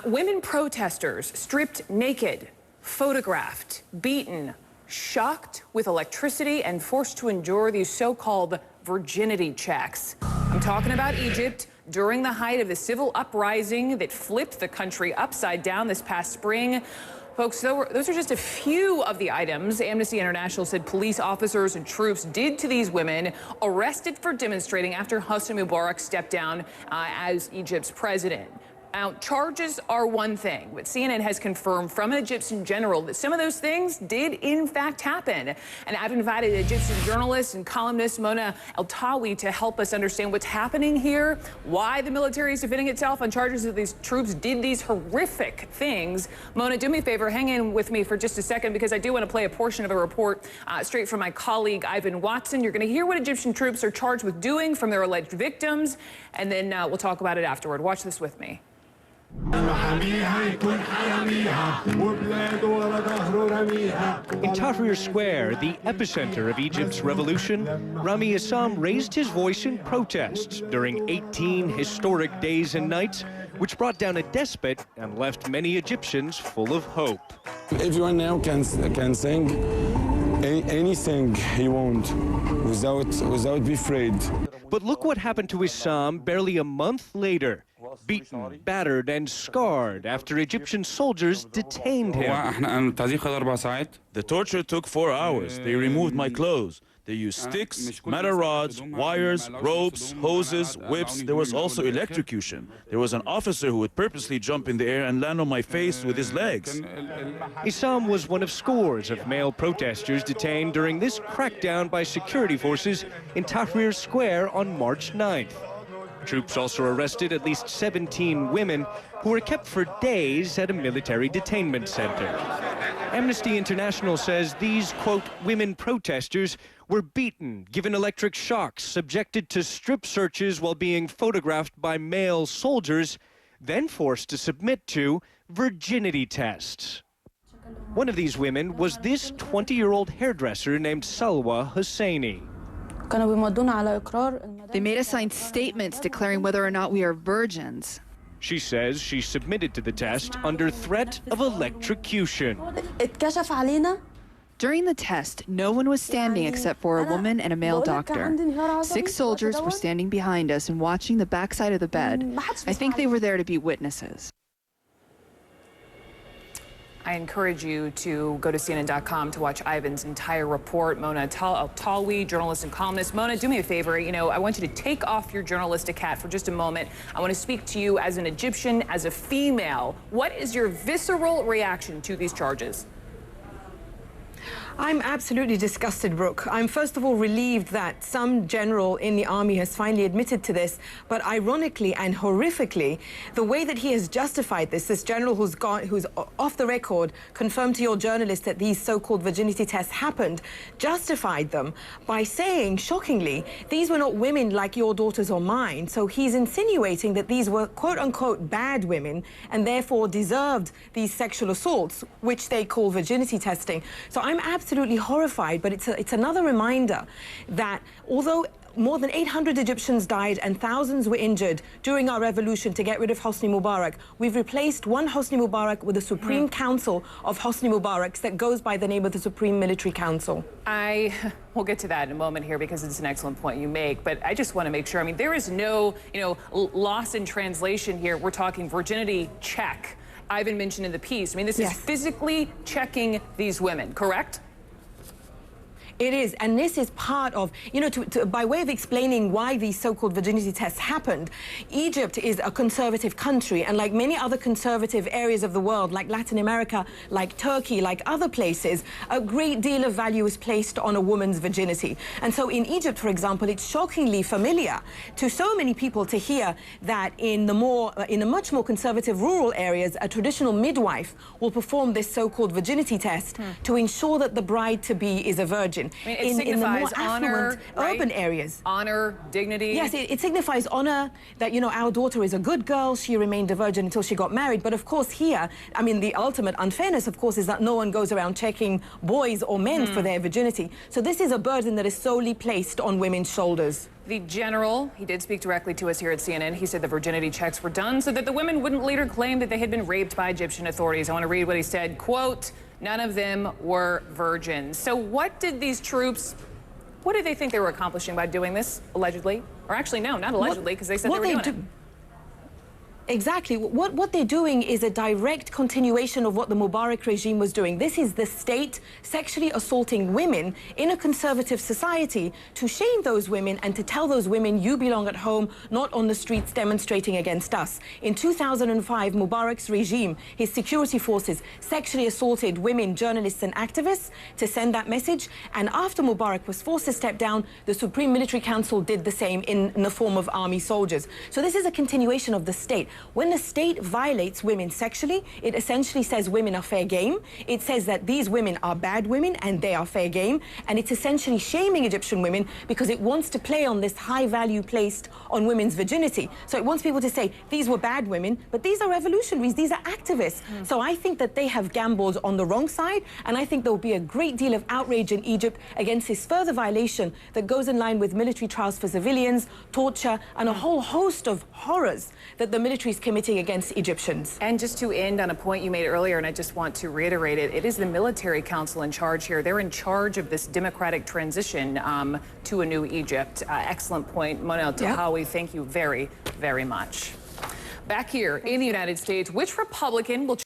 Women protesters stripped naked, photographed, beaten, shocked with electricity, and forced to endure these so-called virginity checks. I'm talking about Egypt during the height of the civil uprising that flipped the country upside down this past spring. Folks, those are just a few of the items Amnesty International said police officers and troops did to these women arrested for demonstrating after Hosni Mubarak stepped down as Egypt's president. Now, charges are one thing, but CNN has confirmed from an Egyptian general that some of those things did, in fact, happen. And I've invited Egyptian journalist and columnist Mona Tahawy to help us understand what's happening here, why the military is defending itself on charges that these troops did these horrific things. Mona, do me a favor, hang in with me for just a second, because I do want to play a portion of a report straight from my colleague Ivan Watson. You're going to hear what Egyptian troops are charged with doing from their alleged victims, and then we'll talk about it afterward. Watch this with me. In Tahrir Square, the epicenter of Egypt's revolution, Rami Issam raised his voice in protest during 18 historic days and nights, which brought down a despot and left many Egyptians full of hope. Everyone now can sing anything he wants without being afraid. But look what happened to Issam barely a month later. Beaten, battered, and scarred after Egyptian soldiers detained him. The torture took 4 hours. They removed my clothes. They used sticks, metal rods, wires, ropes, hoses, whips. There was also electrocution. There was an officer who would purposely jump in the air and land on my face with his legs. Issam was one of scores of male protesters detained during this crackdown by security forces in Tahrir Square on March 9th. Troops also arrested at least 17 women who were kept for days at a military detainment center. Amnesty International says these, quote, women protesters were beaten, given electric shocks, subjected to strip searches while being photographed by male soldiers, then forced to submit to virginity tests. One of these women was this 20-year-old hairdresser named Salwa Hosseini. They made us sign statements declaring whether or not we are virgins. She says she submitted to the test under threat of electrocution. During the test, no one was standing except for a woman and a male doctor. 6 soldiers were standing behind us and watching the backside of the bed. I think they were there to be witnesses. I encourage you to go to CNN.com to watch Ivan's entire report. Mona Tahawy, journalist and columnist. Mona, do me a favor. I want you to take off your journalistic hat for just a moment. I want to speak to you as an Egyptian, as a female. What is your visceral reaction to these charges? I'm absolutely disgusted, Brooke. I'm first of all relieved that some general in the army has finally admitted to this, but ironically and horrifically, the way that he has justified this general who's off the record, confirmed to your journalist that these so-called virginity tests happened, justified them by saying, shockingly, these were not women like your daughters or mine. So he's insinuating that these were quote-unquote bad women and therefore deserved these sexual assaults, which they call virginity testing. So I'm absolutely horrified, but it's another reminder that although more than 800 Egyptians died and thousands were injured during our revolution to get rid of Hosni Mubarak, we've replaced one Hosni Mubarak with a Supreme Council of Hosni Mubaraks that goes by the name of the Supreme Military Council. We'll get to that in a moment here because it's an excellent point you make, but I just want to make sure, there is no, loss in translation here. We're talking virginity check. Ivan mentioned in the piece. This is physically checking these women, correct? It is, and this is part of, by way of explaining why these so-called virginity tests happened. Egypt is a conservative country, and like many other conservative areas of the world, like Latin America, like Turkey, like other places, a great deal of value is placed on a woman's virginity. And so in Egypt, for example, it's shockingly familiar to so many people to hear that in the much more conservative rural areas, a traditional midwife will perform this so-called virginity test to ensure that the bride-to-be is a virgin. religion. I mean, it in the more signifies honor, affluent right? urban areas. Honor, dignity. Yes, it signifies honor, that, you know, our daughter is a good girl. She remained a virgin until she got married. But of course here, I mean, the ultimate unfairness, of course, is that no one goes around checking boys or men for their virginity. So this is a burden that is solely placed on women's shoulders. The general, he did speak directly to us here at CNN. He said the virginity checks were done so that the women wouldn't later claim that they had been raped by Egyptian authorities. I want to read what he said. Quote, none of them were virgins. So what did these troops, what did they think they were accomplishing by doing this, allegedly? Or actually, no, not allegedly, because they said they were doing it. Exactly. What they're doing is a direct continuation of what the Mubarak regime was doing. This is the state sexually assaulting women in a conservative society to shame those women and to tell those women, you belong at home, not on the streets demonstrating against us. In 2005, Mubarak's regime, his security forces, sexually assaulted women, journalists and activists to send that message. And after Mubarak was forced to step down, the Supreme Military Council did the same in the form of army soldiers. So this is a continuation of the state. When the state violates women sexually, it essentially says women are fair game. It says that these women are bad women and they are fair game. And it's essentially shaming Egyptian women because it wants to play on this high value placed on women's virginity. So it wants people to say, these were bad women, but these are revolutionaries, these are activists. So I think that they have gambled on the wrong side. And I think there will be a great deal of outrage in Egypt against this further violation that goes in line with military trials for civilians, torture, and a whole host of horrors that the military is committing against Egyptians. And just to end on a point you made earlier, and I just want to reiterate it, it is the military council in charge here. They're in charge of this democratic transition to a new Egypt. Excellent point. Monel Tahawy, thank you very, very much. Back here in the United States, which Republican will